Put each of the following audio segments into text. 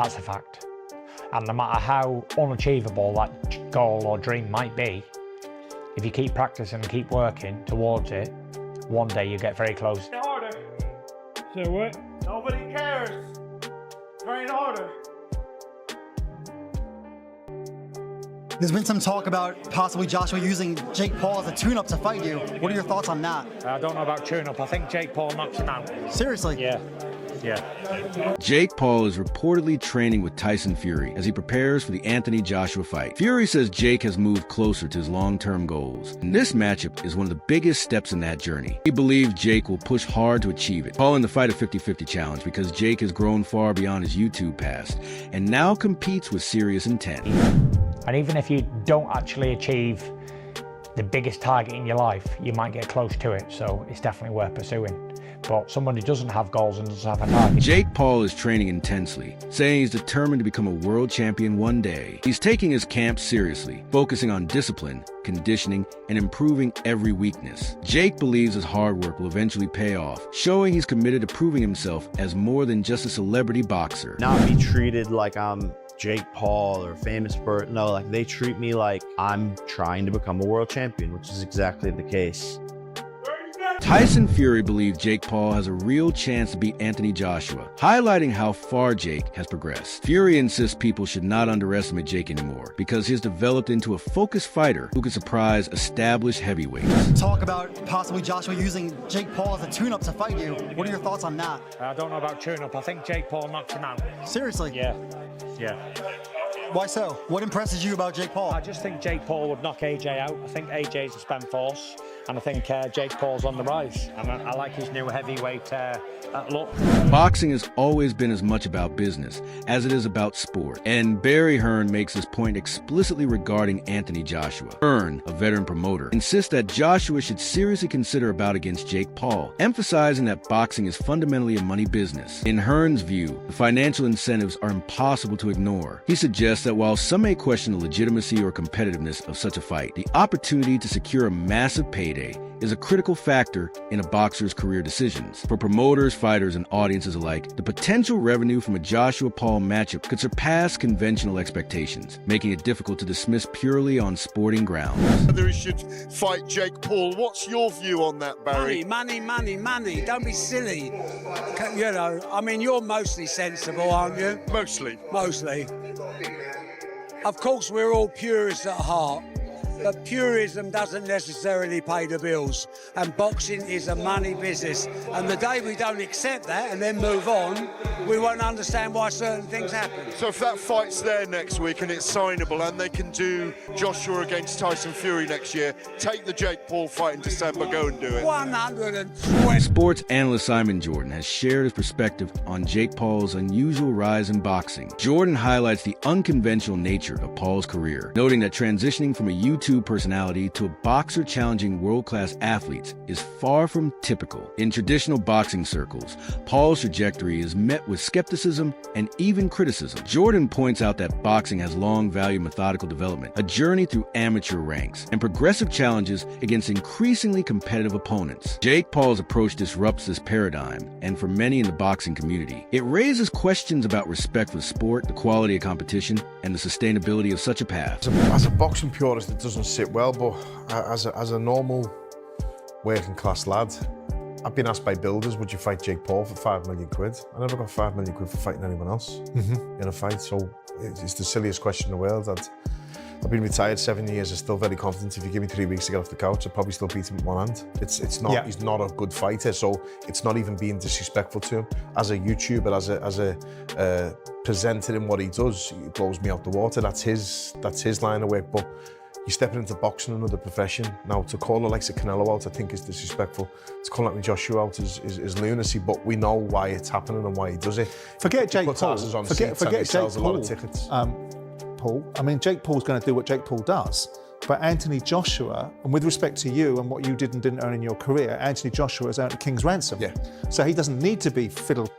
That's a fact. And no matter how unachievable that goal or dream might be, if you keep practicing and keep working towards it, one day you get very close. Train harder. So what? Nobody cares. Train harder. There's been some talk about possibly Joshua using Jake Paul as a tune-up to fight you. What are your thoughts on that? I don't know about tune-up. I think Jake Paul knocks him out. Seriously? Yeah. Jake Paul is reportedly training with Tyson Fury as he prepares for the Anthony Joshua fight. Fury says Jake has moved closer to his long-term goals, and this matchup is one of the biggest steps in that journey. He believes Jake will push hard to achieve it, calling the fight a 50-50 challenge because Jake has grown far beyond his YouTube past and now competes with serious intent. And even if you don't actually achieve the biggest target in your life, you might get close to it, so it's definitely worth pursuing. But someone who doesn't have goals and doesn't have a target. Jake Paul is training intensely, saying he's determined to become a world champion one day. He's taking his camp seriously, focusing on discipline, conditioning, and improving every weakness. Jake believes his hard work will eventually pay off, showing he's committed to proving himself as more than just a celebrity boxer. Not be treated like I'm Jake Paul or famous person. No, like they treat me like I'm trying to become a world champion, which is exactly the case. Tyson Fury believes Jake Paul has a real chance to beat Anthony Joshua, highlighting how far Jake has progressed. Fury insists people should not underestimate Jake anymore because he has developed into a focused fighter who can surprise established heavyweights. Talk about possibly Joshua using Jake Paul as a tune-up to fight you. What are your thoughts on that? I don't know about tune-up. I think Jake Paul knocks him out. Seriously? Yeah. Why so? What impresses you about Jake Paul? I just think Jake Paul would knock AJ out. I think AJ's a spent force, and I think Jake Paul's on the rise. And I like his new heavyweight look. Boxing has always been as much about business as it is about sport, and Barry Hearn makes this point explicitly regarding Anthony Joshua. Hearn, a veteran promoter, insists that Joshua should seriously consider a bout against Jake Paul, emphasizing that boxing is fundamentally a money business. In Hearn's view, the financial incentives are impossible to ignore. He suggests that while some may question the legitimacy or competitiveness of such a fight, the opportunity to secure a massive payday is a critical factor in a boxer's career decisions. For promoters, fighters, and audiences alike, the potential revenue from a Joshua-Paul matchup could surpass conventional expectations, making it difficult to dismiss purely on sporting grounds. Whether he should fight Jake Paul, what's your view on that, Barry? Money. Don't be silly. You know, I mean, you're mostly sensible, aren't you? Mostly. Of course, we're all purists at heart. But purism doesn't necessarily pay the bills, and boxing is a money business. And the day we don't accept that and then move on, we won't understand why certain things happen. So if that fight's there next week and it's signable and they can do Joshua against Tyson Fury next year, take the Jake Paul fight in December, go and do it. 120. Sports analyst Simon Jordan has shared his perspective on Jake Paul's unusual rise in boxing. Jordan highlights the unconventional nature of Paul's career, noting that transitioning from a YouTube personality to a boxer challenging world-class athletes is far from typical. In traditional boxing circles, Paul's trajectory is met with skepticism and even criticism. Jordan points out that boxing has long valued methodical development, a journey through amateur ranks, and progressive challenges against increasingly competitive opponents. Jake Paul's approach disrupts this paradigm, and for many in the boxing community, it raises questions about respect for the sport, the quality of competition, and the sustainability of such a path. As a boxing purist, it doesn't sit well, but as a normal working class lad, I've been asked by builders, would you fight Jake Paul for £5 million? I never got £5 million for fighting anyone else in a fight, so it's the silliest question in the world. I've been retired 7 years, I'm still very confident. If you give me 3 weeks to get off the couch, I'll probably still beat him with one hand. It's not. Yeah. He's not a good fighter, so it's not even being disrespectful to him. As a YouTuber, as a presenter in what he does, it blows me out the water. That's his line of work, but you're stepping into boxing, another profession. Now, to call Alexa Canelo out, I think is disrespectful. To call Anthony Joshua out is lunacy, but we know why it's happening and why he does it. Forget Jake Paul. Forget Jake a lot of tickets. Paul. I mean, Jake Paul's going to do what Jake Paul does. But Anthony Joshua, and with respect to you and what you did and didn't earn in your career, Anthony Joshua has earned a king's ransom. Yeah. So he doesn't need to be fiddled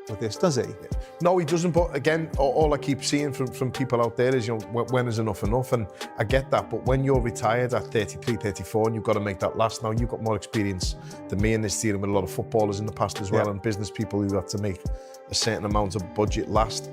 with this, does he? Yeah. No, he doesn't. But again, all I keep seeing from people out there is, when is enough enough? And I get that. But when you're retired at 33, 34, and you've got to make that last, now you've got more experience than me in this, dealing with a lot of footballers in the past as well, and business people who have to make a certain amount of budget last.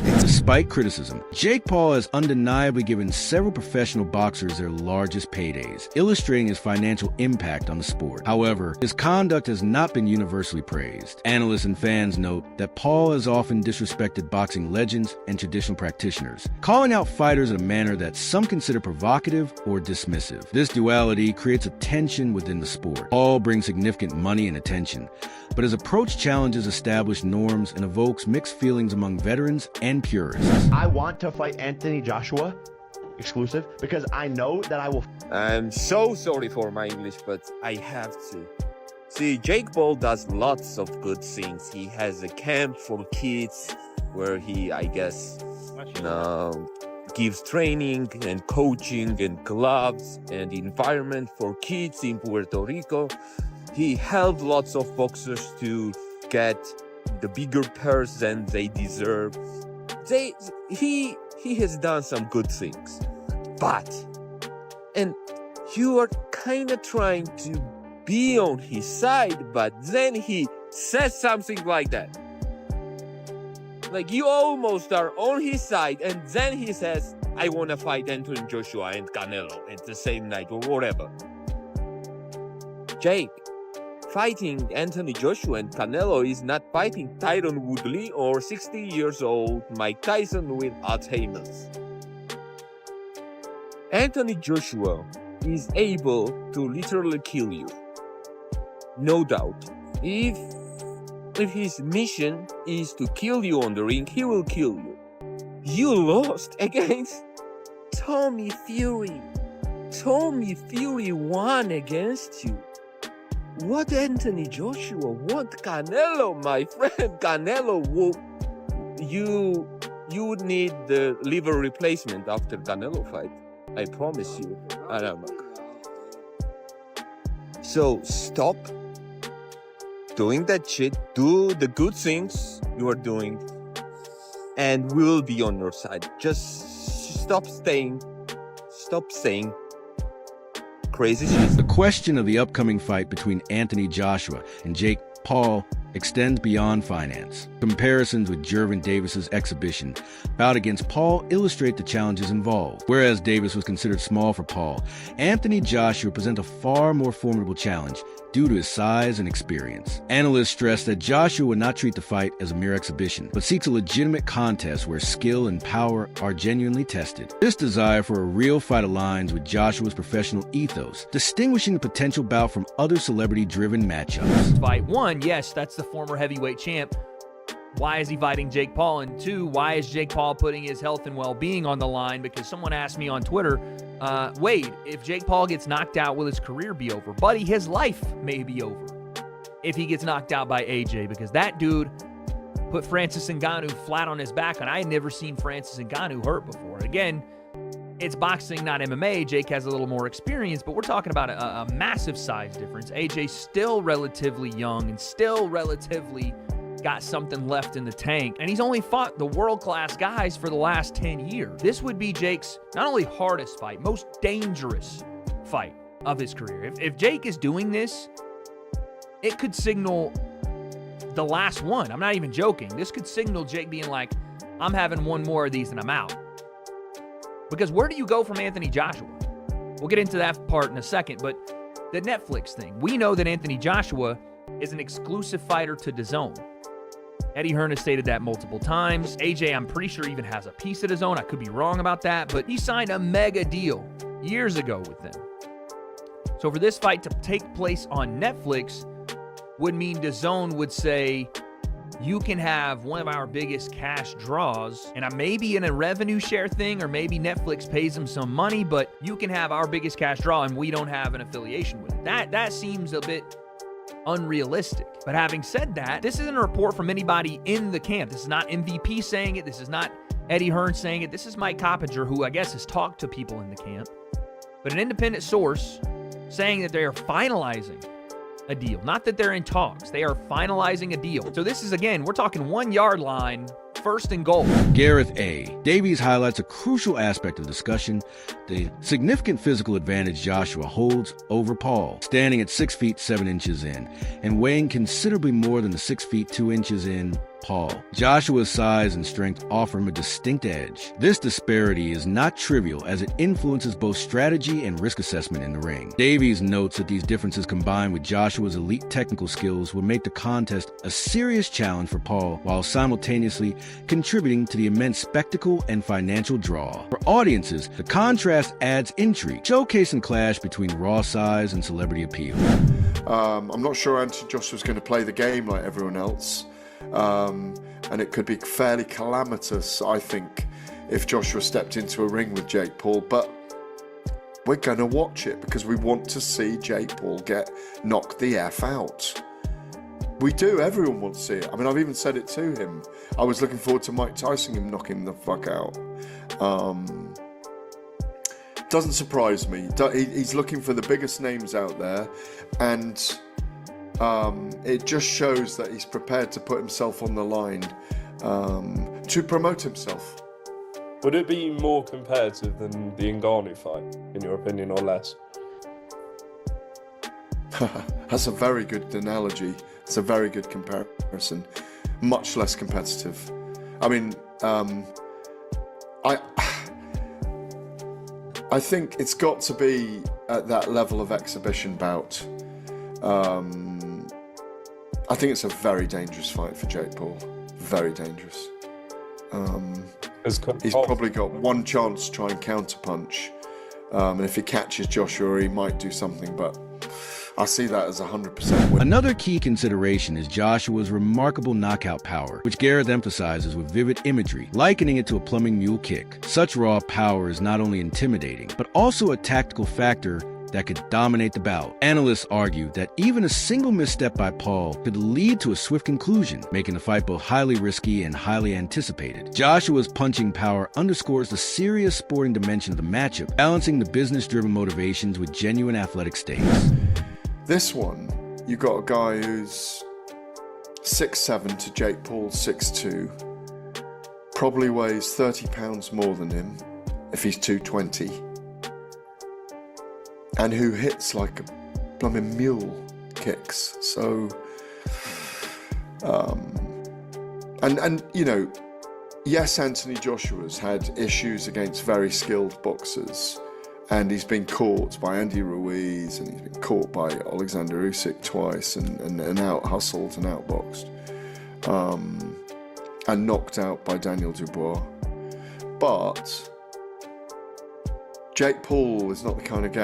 Despite criticism, Jake Paul has undeniably given several professional boxers their largest paydays, illustrating his financial impact on the sport. However, his conduct has not been universally praised. Analysts and fans note that Paul has often disrespected boxing legends and traditional practitioners, calling out fighters in a manner that some consider provocative or dismissive. This duality creates a tension within the sport. Paul brings significant money and attention, but his approach challenges established norms and evokes mixed feelings among veterans and purists. I want to fight Anthony Joshua exclusive because I know that I will. I'm so sorry for my English, but I have to. See, Jake Paul does lots of good things. He has a camp for kids where he, I guess, gives training and coaching and gloves and environment for kids in Puerto Rico. He helped lots of boxers to get the bigger purse than they deserve. He has done some good things. And you are kind of trying to be on his side, but then he says something like that. Like, you almost are on his side, and then he says, I want to fight Anthony Joshua and Canelo at the same night or whatever. Jake, fighting Anthony Joshua and Canelo is not fighting Tyron Woodley or 60 years old Mike Tyson with Alzheimer's. Anthony Joshua is able to literally kill you. No doubt. If his mission is to kill you on the ring, he will kill you. You lost against Tommy Fury. Tommy Fury won against you. What Anthony Joshua? What Canelo, my friend? Canelo, you would need the liver replacement after Canelo fight. I promise you. So stop doing that shit. Do the good things you are doing, and we'll be on your side. Just stop saying crazy shit. The question of the upcoming fight between Anthony Joshua and Jake Paul extends beyond finance. Comparisons with Gervonta Davis's exhibition bout against Paul illustrate the challenges involved. Whereas Davis was considered small for Paul, Anthony Joshua presents a far more formidable challenge due to his size and experience. Analysts stress that Joshua would not treat the fight as a mere exhibition, but seeks a legitimate contest where skill and power are genuinely tested. This desire for a real fight aligns with Joshua's professional ethos, distinguishing the potential bout from other celebrity-driven matchups. Fight one, yes, that's the former heavyweight champ. Why is he fighting Jake Paul? And two, why is Jake Paul putting his health and well-being on the line? Because someone asked me on Twitter, Wade, if Jake Paul gets knocked out, will his career be over? Buddy, his life may be over if he gets knocked out by AJ, because that dude put Francis Ngannou flat on his back, and I had never seen Francis Ngannou hurt before. Again, it's boxing, not MMA. Jake has a little more experience, but we're talking about a massive size difference. AJ's still relatively young and still relatively got something left in the tank, and he's only fought the world-class guys for the last 10 years. This would be Jake's not only hardest fight, most dangerous fight of his career. If Jake is doing this, it could signal the last one. I'm not even joking. This could signal Jake being like, I'm having one more of these and I'm out. Because where do you go from Anthony Joshua? We'll get into that part in a second, but the Netflix thing. We know that Anthony Joshua is an exclusive fighter to DAZN. Eddie Hearn has stated that multiple times. AJ, I'm pretty sure, even has a piece of DAZN. I could be wrong about that, but he signed a mega deal years ago with them. So for this fight to take place on Netflix would mean DAZN would say, you can have one of our biggest cash draws, and I may be in a revenue share thing, or maybe Netflix pays them some money, but you can have our biggest cash draw and we don't have an affiliation with it. That seems a bit unrealistic. But having said that, this isn't a report from anybody in the camp. This is not MVP saying it. This is not Eddie Hearn saying it. This is Mike Coppinger, who I guess has talked to people in the camp. But an independent source saying that they are finalizing a deal. Not that they're in talks. They are finalizing a deal. So this is, again, we're talking 1 yard line, first and goal. Gareth A. Davies highlights a crucial aspect of the discussion, the significant physical advantage Joshua holds over Paul, standing at 6 feet 7 inches in, and weighing considerably more than the 6 feet 2 inches in Paul. Joshua's size and strength offer him a distinct edge. This disparity is not trivial as it influences both strategy and risk assessment in the ring. Davies notes that these differences combined with Joshua's elite technical skills would make the contest a serious challenge for Paul while simultaneously contributing to the immense spectacle and financial draw. For audiences, the contrast adds intrigue, showcasing clash between raw size and celebrity appeal. I'm not sure Anthony Joshua's going to play the game like everyone else. And it could be fairly calamitous, I think, if Joshua stepped into a ring with Jake Paul. But we're going to watch it because we want to see Jake Paul get knocked the F out. We do. Everyone wants to see it. I mean, I've even said it to him. I was looking forward to Mike Tyson him knocking the fuck out. Doesn't surprise me. He's looking for the biggest names out there, and it just shows that he's prepared to put himself on the line to promote himself. Would it be more competitive than the Ngannou fight, in your opinion, or less? That's a very good analogy. It's a very good comparison. Much less competitive. I mean, I think it's got to be at that level of exhibition bout. I think it's a very dangerous fight for Jake Paul. Very dangerous. He's probably got one chance to try and counterpunch. And if he catches Joshua, he might do something, but I see that as 100% win. Another key consideration is Joshua's remarkable knockout power, which Gareth emphasizes with vivid imagery, likening it to a plumbing mule kick. Such raw power is not only intimidating, but also a tactical factor that could dominate the bout. Analysts argue that even a single misstep by Paul could lead to a swift conclusion, making the fight both highly risky and highly anticipated. Joshua's punching power underscores the serious sporting dimension of the matchup, balancing the business-driven motivations with genuine athletic stakes. This one, you got a guy who's 6'7" to Jake Paul 6'2", probably weighs 30 pounds more than him if he's 220, and who hits like a blooming mule kicks. So, and you know, yes, Anthony Joshua's had issues against very skilled boxers. And he's been caught by Andy Ruiz, and he's been caught by Alexander Usyk twice, and out-hustled and outboxed, and knocked out by Daniel Dubois. But Jake Paul is not the kind of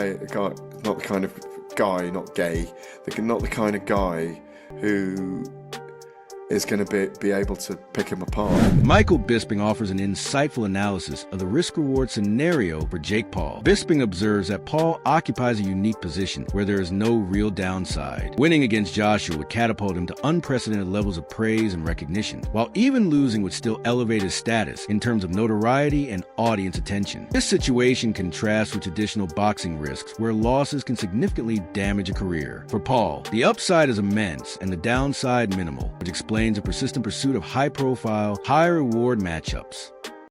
not the kind of guy who is going to be able to pick him apart. Michael Bisping offers an insightful analysis of the risk-reward scenario for Jake Paul. Bisping observes that Paul occupies a unique position where there is no real downside. Winning against Joshua would catapult him to unprecedented levels of praise and recognition, while even losing would still elevate his status in terms of notoriety and audience attention. This situation contrasts with traditional boxing risks, where losses can significantly damage a career. For Paul, the upside is immense and the downside minimal, which explains a persistent pursuit of high-profile, high-reward matchups.